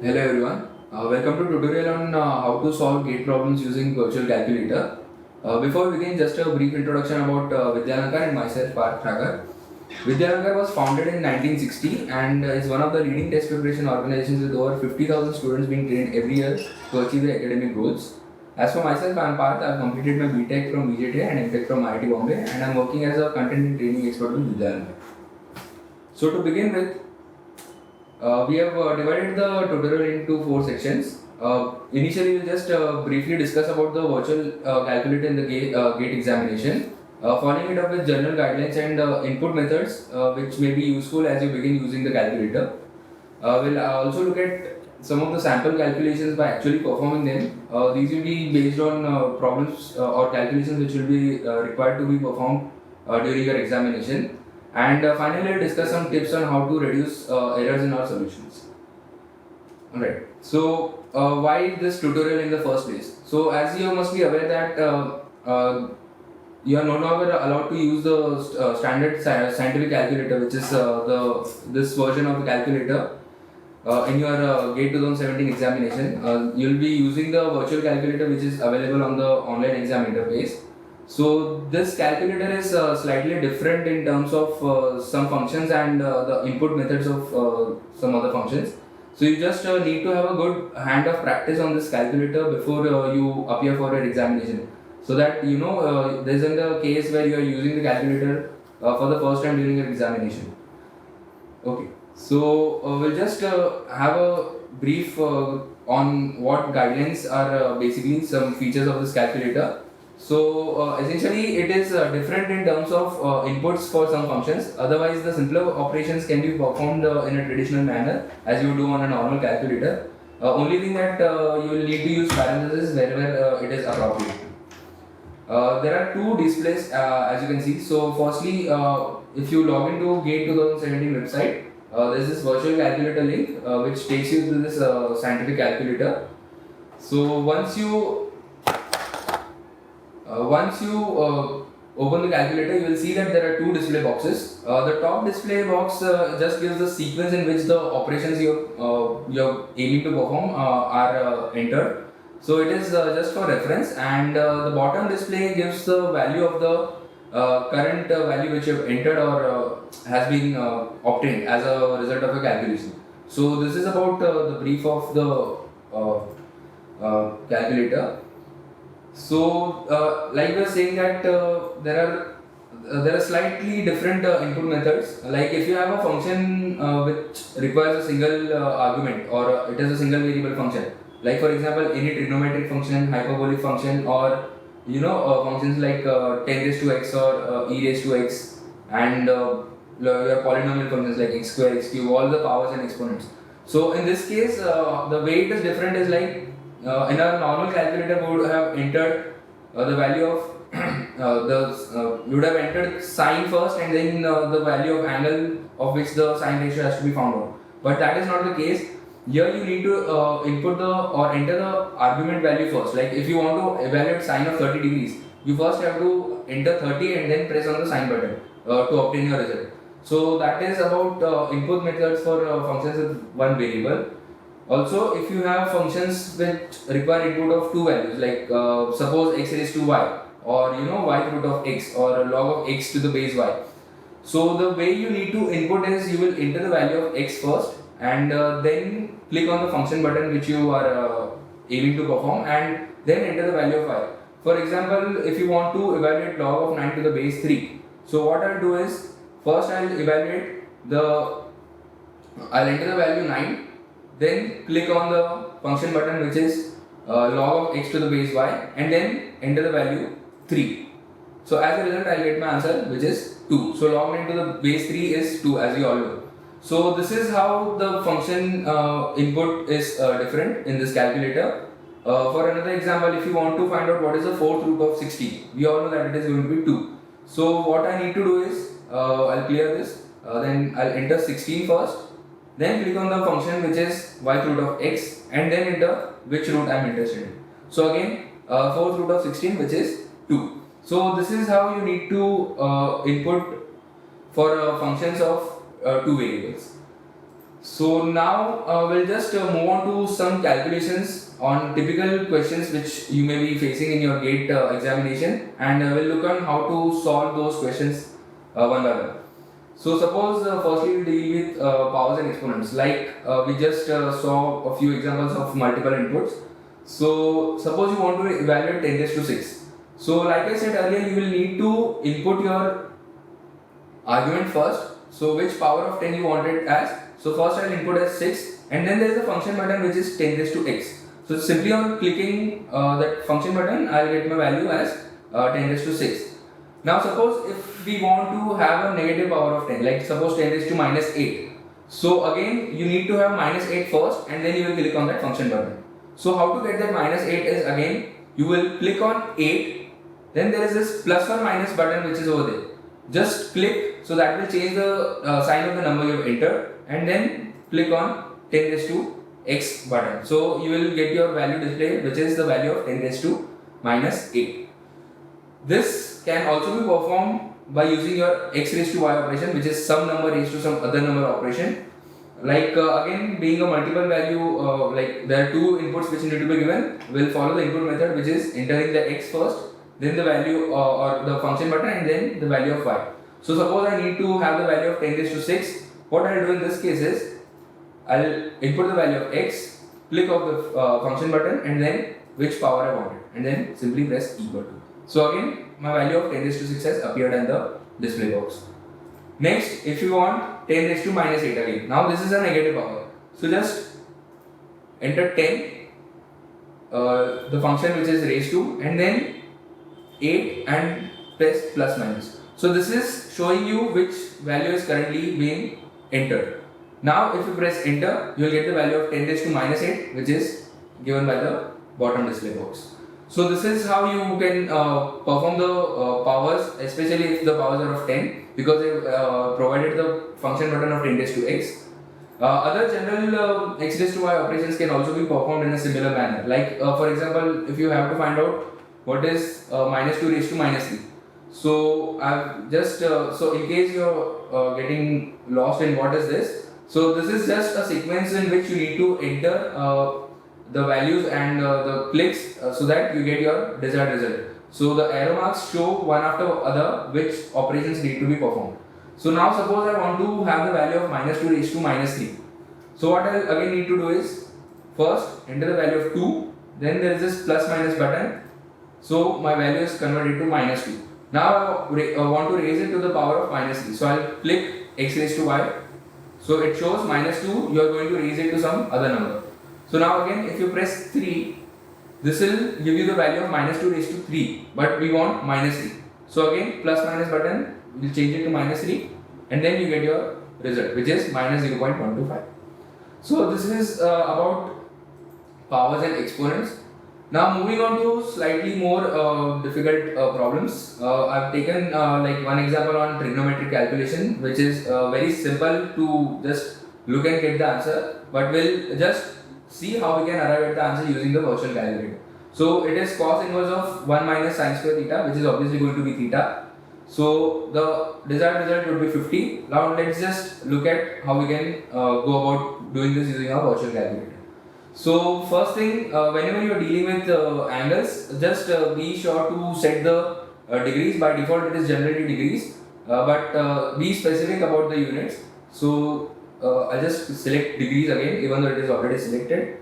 Hello everyone, welcome to tutorial on how to solve gate problems using virtual calculator. Before we begin, just a brief introduction about Vidyalankar and myself, Parth Thakur. Vidyalankar was founded in 1960 and is one of the leading test preparation organizations with over 50,000 students being trained every year to achieve their academic goals. As for myself, I am Parth. I have completed my BTech from VJT and MTech from IIT Bombay, and I am working as a content and training expert with Vidyalankar. So to begin with, we have divided the tutorial into four sections. Initially, we'll just briefly discuss about the virtual calculator in the gate examination, following it up with general guidelines and input methods which may be useful as you begin using the calculator. We'll also look at some of the sample calculations by actually performing them. These will be based on problems or calculations which will be required to be performed during your examination. And finally, I'll discuss some tips on how to reduce errors in our solutions. Alright, so why this tutorial in the first place? So as you must be aware that you are no longer allowed to use the standard scientific calculator, which is this version of the calculator in your GATE 2017 examination. You'll be using the virtual calculator which is available on the online exam interface. So this calculator is slightly different in terms of some functions and the input methods of some other functions. So you just need to have a good hand of practice on this calculator before you appear for an examination. So that you know there isn't a case where you are using the calculator for the first time during your examination. Okay, so we'll just have a brief on what guidelines are basically some features of this calculator. So essentially it is different in terms of inputs for some functions. Otherwise the simpler operations can be performed in a traditional manner as you do on a normal calculator. Only thing that you will need to use parentheses wherever it is appropriate. There are two displays as you can see. So firstly, if you log into GATE 2017 website, there is this virtual calculator link which takes you to this scientific calculator. So once you open the calculator, you will see that there are two display boxes. The top display box just gives the sequence in which the operations you're aiming to perform are entered. So it is just for reference, and the bottom display gives the value of the current value which you have entered or has been obtained as a result of a calculation. So this is about the brief of the calculator. So, like we were saying that there are slightly different input methods. Like if you have a function which requires a single argument or it is a single variable function. Like for example, any trigonometric function, hyperbolic function, or functions like 10 raised to x or e raised to x, and your polynomial functions like x square, x cube, all the powers and exponents. So in this case, the way it is different is like in a normal calculator, we would have entered the value of you would have entered sine first and then the value of angle of which the sine ratio has to be found out. But that is not the case. Here you need to input the or enter the argument value first. Like if you want to evaluate sine of 30 degrees, you first have to enter 30 and then press on the sine button to obtain your result. So that is about input methods for functions with one variable. Also, if you have functions which require input of two values, like suppose x raised to y, or y root of x, or log of x to the base y. So the way you need to input is you will enter the value of x first, and then click on the function button which you are aiming to perform, and then enter the value of y. For example, if you want to evaluate log of 9 to the base 3, so what I'll do is first I'll enter the value 9. Then click on the function button which is log of x to the base y, and then enter the value 3. So as a result I'll get my answer which is 2. So log 9 to the base 3 is 2, as you all know. So this is how the function input is different in this calculator. For another example, if you want to find out what is the fourth root of 16, we all know that it is going to be 2. So what I need to do is I'll clear this, then I'll enter 16 first. Then click on the function which is y root of x, and then enter which root I am interested in. So again, fourth root of 16 which is 2. So this is how you need to input for functions of two variables. So now we'll just move on to some calculations on typical questions which you may be facing in your GATE examination, and we'll look on how to solve those questions one by one. So suppose firstly we deal with powers and exponents, like we just saw a few examples of multiple inputs. So suppose you want to evaluate 10 raised to 6. So like I said earlier, you will need to input your argument first. So which power of 10 you want it as. So first I'll input as 6, and then there is a function button which is 10 raised to x. So simply on clicking that function button, I'll get my value as 10 raised to 6. Now suppose if we want to have a negative power of 10, like suppose 10 raised to minus 8. So again you need to have minus 8 first, and then you will click on that function button. So how to get that minus 8 is, again you will click on 8, then there is this plus or minus button which is over there. Just click, so that will change the sign of the number you have entered, and then click on 10 raised to x button. So you will get your value displayed, which is the value of 10 raised to minus 8. This can also be performed by using your x raised to y operation, which is some number raised to some other number operation. Like again, being a multiple value, like there are two inputs which need to be given, we'll follow the input method, which is entering the x first, then the value or the function button, and then the value of y. So suppose I need to have the value of 10 raised to 6. What I'll do in this case is, I'll input the value of x, click of the function button, and then which power I want it, and then simply press equal to. So again, my value of 10 raised to 6 has appeared in the display box. Next, if you want 10 raised to minus 8 again. Now this is a negative power. So just enter 10, the function which is raised to, and then 8 and press plus minus. So this is showing you which value is currently being entered. Now if you press enter, you will get the value of 10 raised to minus 8, which is given by the bottom display box. So this is how you can perform the powers, especially if the powers are of 10, because they provided the function button of 10 raised to x. Other general x raised to y operations can also be performed in a similar manner. Like for example, if you have to find out what is minus 2 raised to minus 3. So I've just so in case you're getting lost in what is this, so this is just a sequence in which you need to enter the values and the clicks so that you get your desired result. So the arrow marks show one after other which operations need to be performed. So now suppose I want to have the value of minus 2 raised to minus 3. So what I again need to do is, first enter the value of 2, then there is this plus minus button. So my value is converted to minus 2. Now I want to raise it to the power of minus 3. So I'll click x raised to y. So it shows minus 2, you are going to raise it to some other number. So now again, if you press 3, this will give you the value of minus 2 raised to 3, but we want minus 3. So again, plus minus button will change it to minus 3, and then you get your result, which is minus 0.125. So this is about powers and exponents. Now moving on to slightly more difficult problems. I've taken like one example on trigonometric calculation, which is very simple to just look and get the answer, but we'll just see how we can arrive at the answer using the virtual calculator. So it is cos inverse of 1 minus sine square theta, which is obviously going to be theta. So the desired result would be 50. Now let's just look at how we can go about doing this using our virtual calculator. So first thing, whenever you are dealing with angles, just be sure to set the degrees. By default it is generally degrees, but be specific about the units. So I'll just select degrees again, even though it is already selected.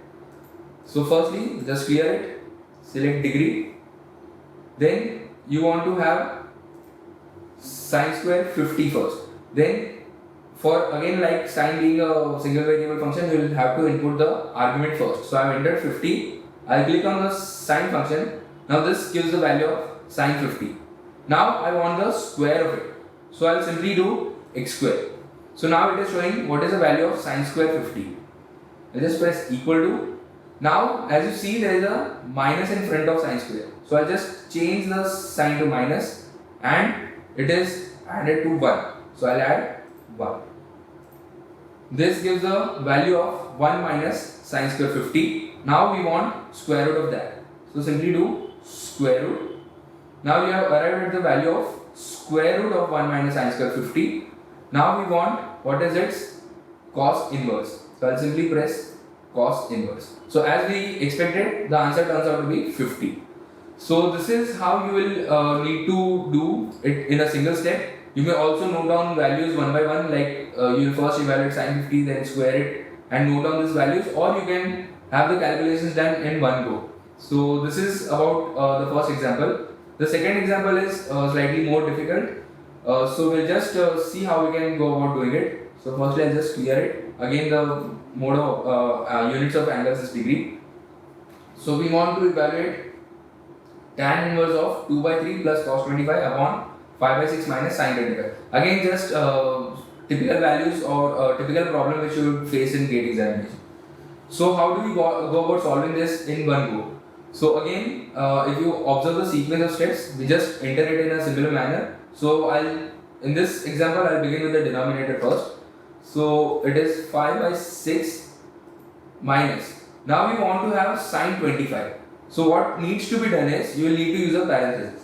So firstly, just clear it, select degree, then you want to have sine square 50 first. Then for again, like sine being a single variable function, you will have to input the argument first. So I have entered 50, I'll click on the sine function. Now this gives the value of sine 50. Now I want the square of it, so I'll simply do x square. So now it is showing what is the value of sine square 50. I'll just press equal to. Now as you see, there is a minus in front of sine square. So I'll just change the sign to minus, and it is added to 1. So I'll add 1. This gives a value of 1 minus sine square 50. Now we want square root of that. So simply do square root. Now we have arrived at the value of square root of 1 minus sine square 50. Now we want what is its cos inverse. So I'll simply press cos inverse. So as we expected, the answer turns out to be 50. So this is how you will need to do it in a single step. You may also note down values one by one, like you will first evaluate sin 50, then square it and note down these values, or you can have the calculations done in one go. So this is about the first example. The second example is slightly more difficult. So we'll just see how we can go about doing it. So firstly I'll just clear it. Again the mode of units of angles is degree. So we want to evaluate tan inverse of 2 by 3 plus cos 25 upon 5 by 6 minus sin 25. Again just typical values or typical problem which you would face in GATE examination. So how do we go about solving this in one go? So again, if you observe the sequence of steps, we just enter it in a similar manner. So in this example, I'll begin with the denominator first. So it is 5 by 6 minus. Now we want to have sin 25. So what needs to be done is, you will need to use a parenthesis.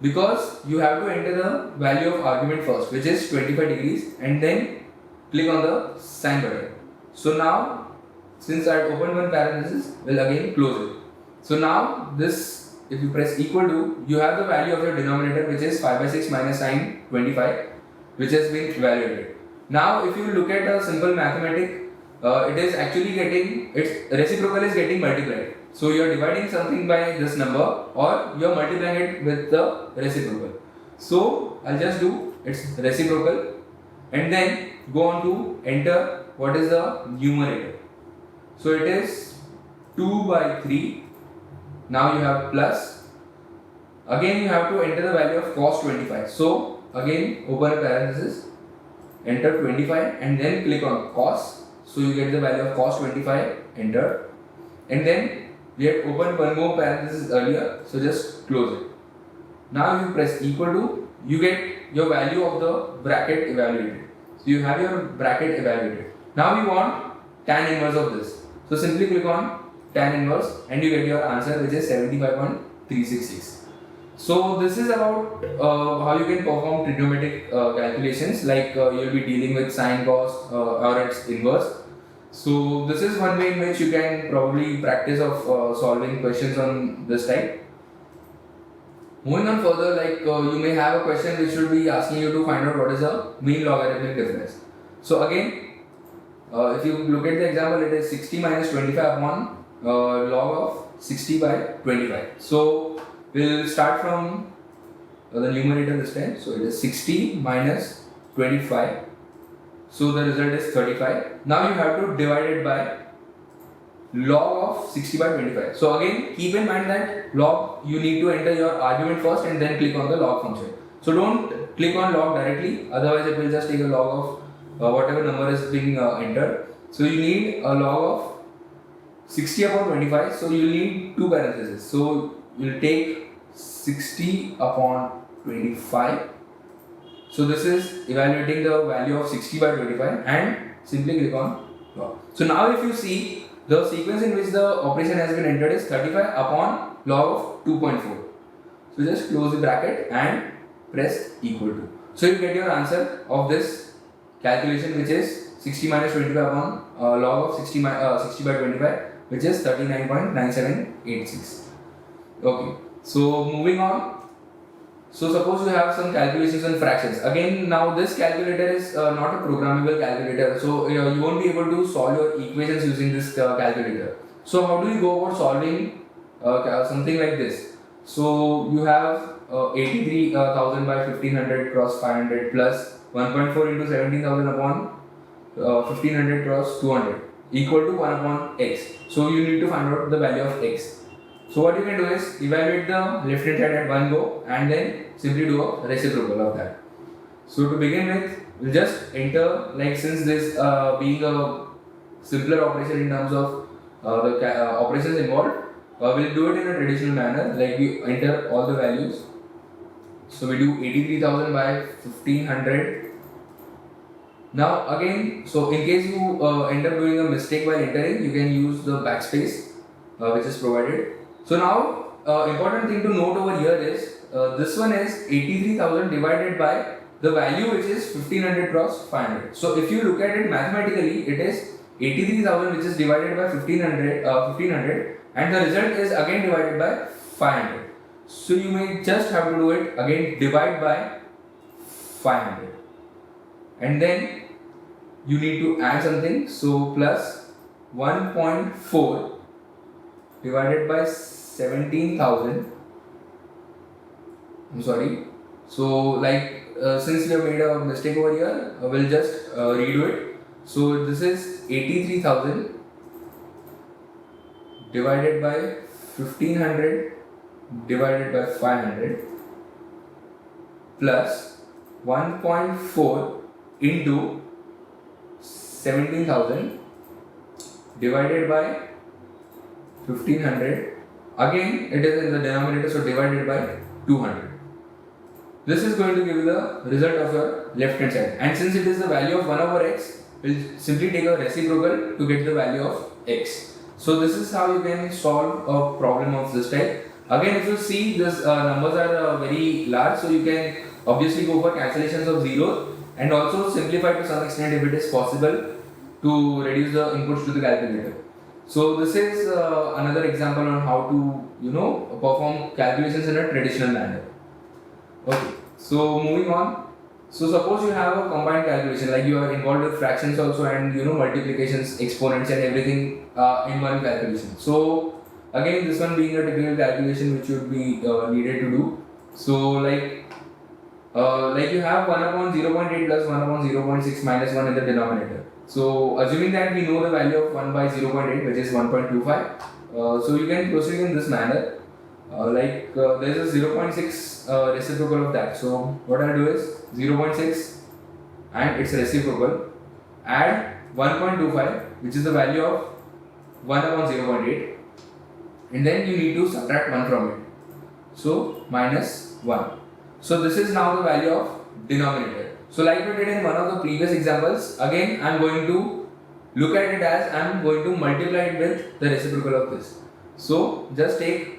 Because you have to enter the value of argument first, which is 25 degrees, and then click on the sign button. So now, since I had opened one parenthesis, we'll again close it. So now this, if you press equal to, you have the value of your denominator, which is 5 by 6 minus sin 25, which has been evaluated. Now if you look at a simple mathematic, it is actually getting, its reciprocal is getting multiplied. So you are dividing something by this number, or you are multiplying it with the reciprocal. So I'll just do its reciprocal and then go on to enter what is the numerator. So it is 2 by 3. Now you have plus. Again you have to enter the value of cos 25. So again open a parenthesis, enter 25 and then click on cos. So you get the value of cos 25, enter. And then we had opened one more parenthesis earlier, so just close it. Now if you press equal to, you get your value of the bracket evaluated. So you have your bracket evaluated. Now we want tan inverse of this. So simply click on tan inverse and you get your answer, which is 75.366. So this is about how you can perform trigonometric calculations, like you'll be dealing with sine, cos or its inverse. So this is one way in which you can probably practice of solving questions on this type. Moving on further, like you may have a question which should be asking you to find out what is the mean logarithmic difference. So again, if you look at the example, it is 60 minus 25 upon log of 60 by 25. So we'll start from the numerator this time. So it is 60 minus 25. So the result is 35. Now you have to divide it by log of 60 by 25. So again, keep in mind that log, you need to enter your argument first and then click on the log function. So don't click on log directly, otherwise it will just take a log of whatever number is being entered. So you need a log of 60 upon 25. So you need two parentheses. So you'll take 60 upon 25. So this is evaluating the value of 60 by 25 and simply click on log. So now if you see, the sequence in which the operation has been entered is 35 upon log of 2.4. So just close the bracket and press equal to. So you get your answer of this calculation, which is 60 minus 25 upon log of 60 by 25, which is 39.9786. Okay, so moving on. So suppose you have some calculations on fractions. Again, now this calculator is not a programmable calculator, so you won't be able to solve your equations using this calculator. So how do you go about solving something like this? So you have 83,000 by 1500 cross 500 plus 1.4 into 17,000 upon 1500 cross 200 equal to 1 upon x. So you need to find out the value of x. So what you can do is evaluate the left hand side at one go and then simply do a reciprocal of that. So to begin with, we'll just enter, like since this being a simpler operation in terms of the operations involved, we'll do it in a traditional manner, like we enter all the values. So we do 83,000 by 1500. Now again, so in case you end up doing a mistake while entering, you can use the backspace which is provided. So now important thing to note over here is this one is 83,000 divided by the value which is 1500 cross 500. So if you look at it mathematically, it is 83,000 which is divided by 1500 and the result is again divided by 500. So you may just have to do it again, divide by 500 and then you need to add something. So plus 1.4 divided by 17,000. I'm sorry. So since we have made a mistake over here, we'll just redo it. So this is 83,000 divided by 1500 divided by 500 plus 1.4 into 17,000 divided by 1500. Again, it is in the denominator, so divided by 200. This is going to give you the result of your left hand side. And since it is the value of 1 over x, we'll simply take a reciprocal to get the value of x. So this is how you can solve a problem of this type. Again, if you see this numbers are very large, so you can obviously go for cancellations of zeros and also simplify to some extent if it is possible to reduce the inputs to the calculator. So this is another example on how to perform calculations in a traditional manner. Okay, so moving on. So suppose you have a combined calculation, like you are involved with fractions also and multiplications, exponents and everything in one calculation. So again, this one being a typical calculation which would be needed to do. So like you have 1 upon 0.8 plus 1 upon 0.6 minus 1 in the denominator. So assuming that we know the value of 1 by 0.8 which is 1.25, so you can proceed in this manner. There is a 0.6 reciprocal of that. So what I'll do is 0.6 and its reciprocal, add 1.25 which is the value of 1 upon 0.8 and then you need to subtract 1 from it. So minus 1. So this is now the value of denominator. So like we did in one of the previous examples, again I am going to look at it as I am going to multiply it with the reciprocal of this. So just take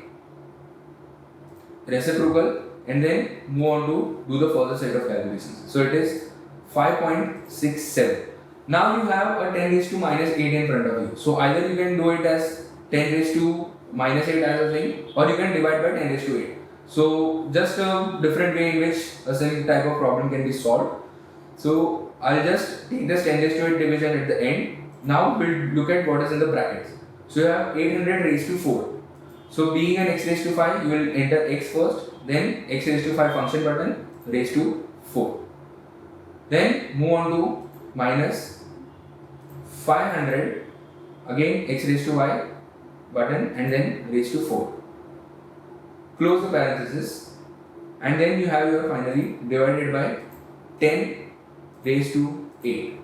reciprocal and then move on to do the further set of calculations. So it is 5.67. Now you have a 10 raised to minus 8 in front of you. So either you can do it as 10 raised to minus 8 as a thing, or you can divide by 10 raised to 8. So just a different way in which a same type of problem can be solved. So I'll just take this 10 raised to 8 division at the end. Now we'll look at what is in the brackets. So you have 800 raised to 4. So being an x raised to 5, you will enter x first, then x raised to 5 function button raised to 4. Then move on to minus 500, again x raised to y button and then raised to 4. Close the parenthesis and then you have your finally divided by 10 raised to 8.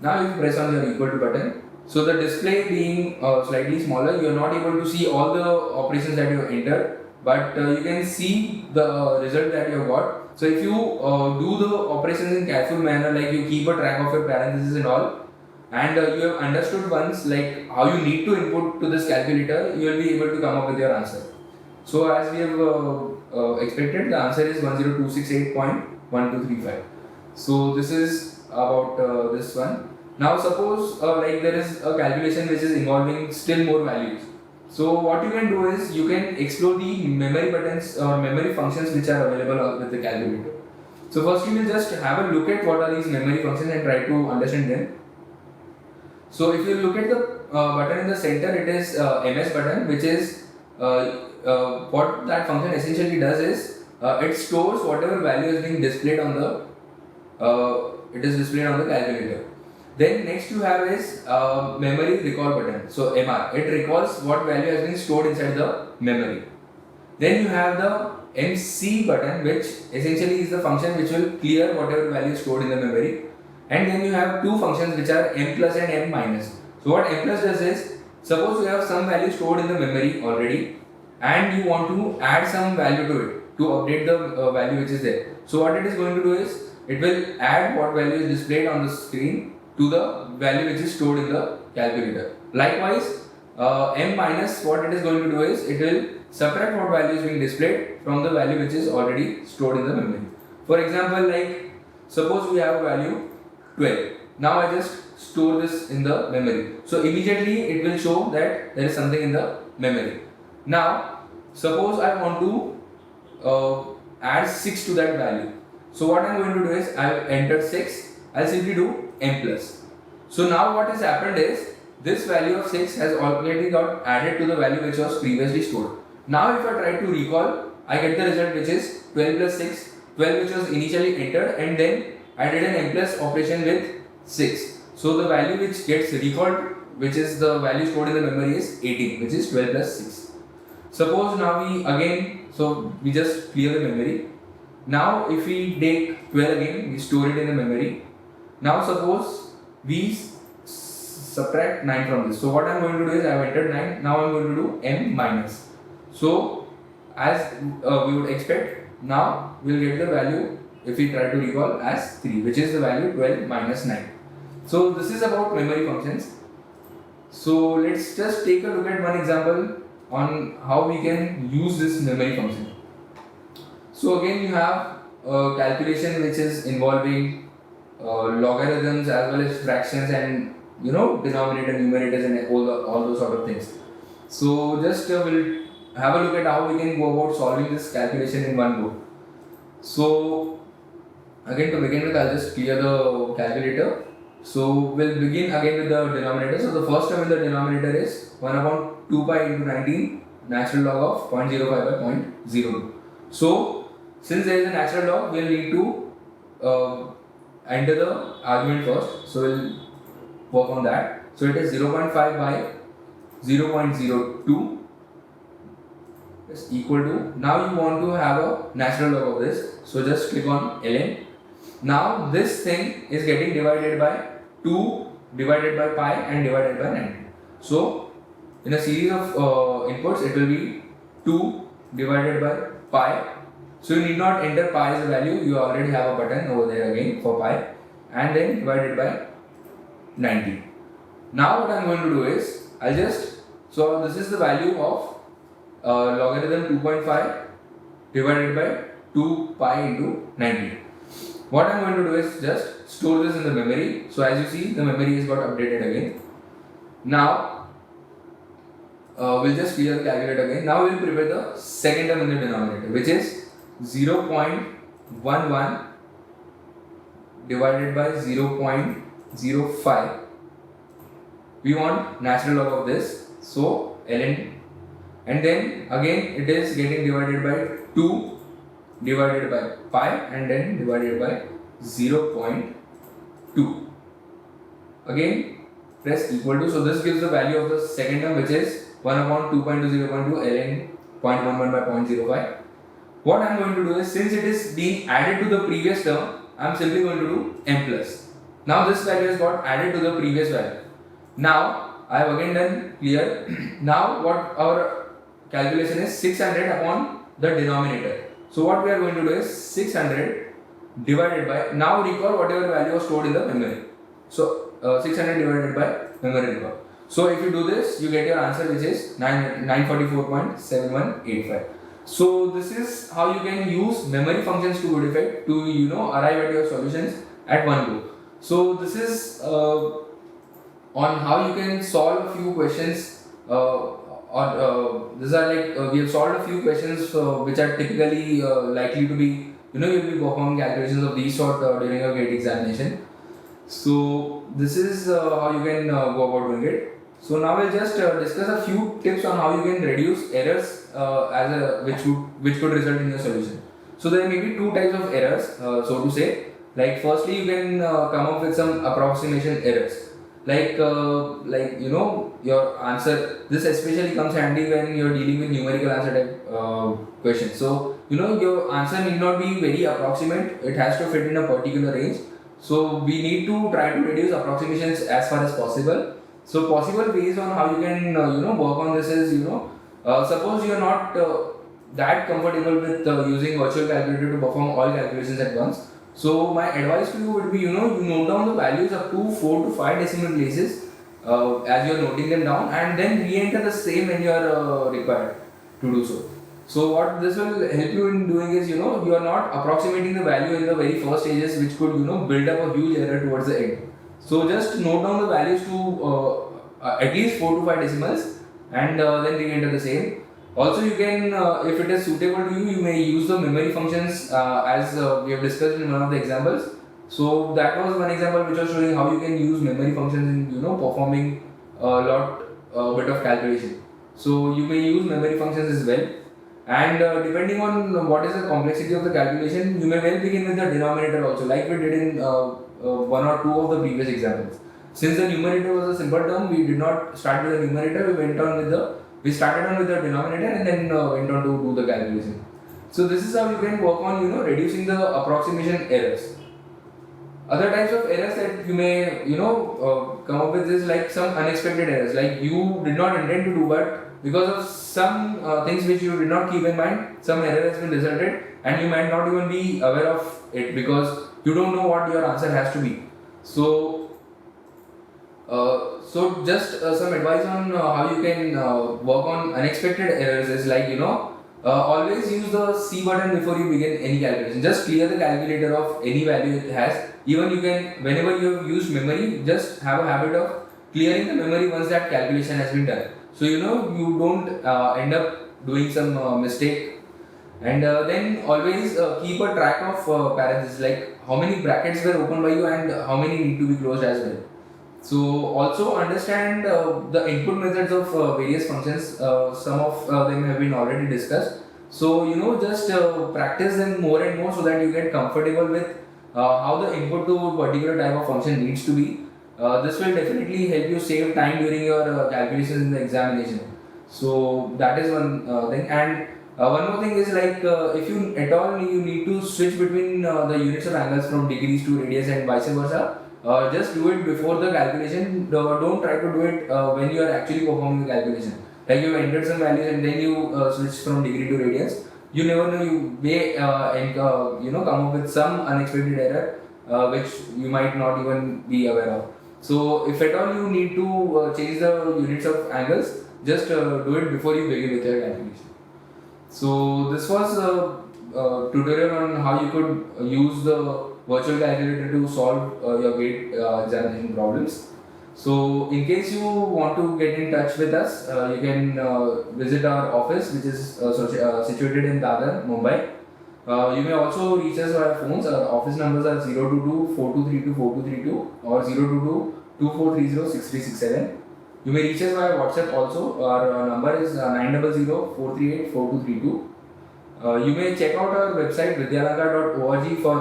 Now you press on your equal to button. So the display being slightly smaller, you are not able to see all the operations that you have entered, but you can see the result that you have got. So if you do the operations in careful manner, like you keep a track of your parentheses and all, and you have understood once like how you need to input to this calculator, you will be able to come up with your answer. So as we have expected, the answer is 10268.1235. So this is about this one. Now suppose there is a calculation which is involving still more values. So what you can do is you can explore the memory buttons or memory functions which are available with the calculator. So first you will just have a look at what are these memory functions and try to understand them. So if you look at the button in the center, it is MS button, which is what that function essentially does is it stores whatever value is being displayed on the calculator. Then next you have is memory recall button, so MR. It recalls what value has been stored inside the memory. Then you have the MC button, which essentially is the function which will clear whatever value is stored in the memory. And then you have two functions which are M plus and M minus. So what M plus does is, suppose you have some value stored in the memory already and you want to add some value to it to update the value which is there. So what it is going to do is, it will add what value is displayed on the screen to the value which is stored in the calculator. Likewise, M minus, what it is going to do is, it will subtract what value is being displayed from the value which is already stored in the memory. For example, like suppose we have a value 12. Now I just store this in the memory. So immediately it will show that there is something in the memory. Now suppose I want to add 6 to that value. So what I am going to do is I have entered 6. I will simply do m plus. So now what has happened is this value of 6 has already got added to the value which was previously stored. Now if I try to recall, I get the result which is 12 plus 6, 12 which was initially entered, and then I did an m plus operation with 6. So the value which gets recalled, which is the value stored in the memory, is 18, which is 12 plus 6. Suppose now we just clear the memory. Now if we take 12 again, we store it in the memory. Now suppose we subtract 9 from this. So what I am going to do is I have entered 9. Now I am going to do m minus. So as we would expect, now we will get the value, if we try to recall, as 3, which is the value 12 minus 9. So this is about memory functions. So let's just take a look at one example on how we can use this memory function. So again you have a calculation which is involving logarithms as well as fractions and denominator, numerators, and all those sort of things. So just we'll have a look at how we can go about solving this calculation in one go. So again, to begin with, I'll just clear the calculator. So we'll begin again with the denominator. So the first term in the denominator is 1 upon 2 pi into 19 natural log of 0.05 by 0.02. So since there is a natural log, we'll need to enter the argument first. So we'll work on that. So it is 0.5 by 0.02 is equal to, now you want to have a natural log of this. So just click on ln. Now this thing is getting divided by 2 divided by pi and divided by 90. So in a series of inputs, it will be 2 divided by pi. So you need not enter pi as a value, you already have a button over there again for pi, and then divided by 90. Now what I am going to do is, so this is the value of logarithm 2.5 divided by 2 pi into 90. What I am going to do is just store this in the memory. So as you see, the memory has got updated again. Now we'll just clear the calculator again. Now we'll prepare the second term in the denominator, which is 0.11 divided by 0.05. We want natural log of this, so ln, and then again it is getting divided by 2 divided by pi and then divided by 0.2. Again press equal to, so this gives the value of the second term, which is 1 upon 2 pi into 0.2 ln 0.11 by 0.05. What I am going to do is, since it is being added to the previous term, I am simply going to do m plus. Now this value has got added to the previous value. Now I have again done clear. Now what our calculation is 600 upon the denominator. So what we are going to do is 600 divided by, now recall whatever value was stored in the memory. So 600 divided by memory recall. So if you do this, you get your answer, which is 944.7185. So this is how you can use memory functions to good effect to arrive at your solutions at one go. So this is on how you can solve a few questions. These are like we have solved a few questions which are typically likely to be you'll be performing calculations of these sort during a gate examination. So this is how you can go about doing it. So now we'll just discuss a few tips on how you can reduce errors which could result in your solution. So there may be two types of errors, so to say. Like firstly, you can come up with some approximation errors. Like your answer. This especially comes handy when you're dealing with numerical answer type questions. So your answer need not be very approximate. It has to fit in a particular range. So we need to try to reduce approximations as far as possible. So possible ways on how you can work on this is suppose you are not that comfortable with using virtual calculator to perform all calculations at once. So my advice to you would be you note down the values up to 4 to 5 decimal places as you are noting them down, and then re-enter the same when you are required to do so. So what this will help you in doing is, you are not approximating the value in the very first stages, which could, build up a huge error towards the end. So just note down the values to at least 4 to 5 decimals, and then re-enter the same. Also, you can, if it is suitable to you, you may use the memory functions as we have discussed in one of the examples. So that was one example which was showing how you can use memory functions in, performing a bit of calculation. So you may use memory functions as well. And depending on what is the complexity of the calculation, you may well begin with the denominator also, like we did in one or two of the previous examples. Since the numerator was a simple term, we did not start with the numerator. We started on with the denominator and then went on to do the calculation. So this is how you can work on, reducing the approximation errors. Other types of errors that you may, come up with is like some unexpected errors, like you did not intend to do, but because of some things which you did not keep in mind, some error has been resulted, and you might not even be aware of it because you don't know what your answer has to be. So, just some advice on how you can work on unexpected errors is like, always use the C button before you begin any calculation. Just clear the calculator of any value it has. Even you can, whenever you have used memory, just have a habit of clearing the memory once that calculation has been done. So you don't end up doing some mistake. And then always keep a track of parentheses, like how many brackets were opened by you and how many need to be closed as well. So also understand the input methods of various functions. Some of them have been already discussed. So just practice them more and more so that you get comfortable with how the input to a particular type of function needs to be. This will definitely help you save time during your calculations in the examination. So that is one thing. And one more thing is like if you at all you need to switch between the units of angles from degrees to radians and vice versa. Just do it before the calculation. Don't try to do it when you are actually performing the calculation. Like you entered some values and then you switch from degree to radians. You never know, you may come up with some unexpected error which you might not even be aware of. So if at all you need to change the units of angles, just do it before you begin with your calculation. So this was a tutorial on how you could use the virtual calculator to solve your GATE examination problems. So in case you want to get in touch with us, you can visit our office, which is situated in Dadar, Mumbai. You may also reach us via phones. Our office numbers are 022 4232 4232 or 022 2430 6367. You may reach us via WhatsApp also. Our number is 900 438 4232. You may check out our website vidyalankar.org for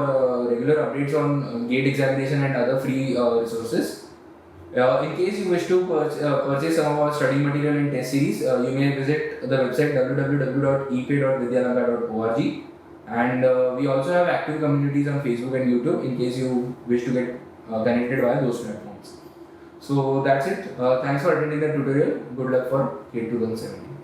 regular updates on GATE examination and other free resources. In case you wish to purchase some of our study material and test series, you may visit the website www.epay.vidyalankar.org. And we also have active communities on Facebook and YouTube in case you wish to get connected via those platforms. So that's it. Thanks for attending the tutorial. Good luck for GATE 2017.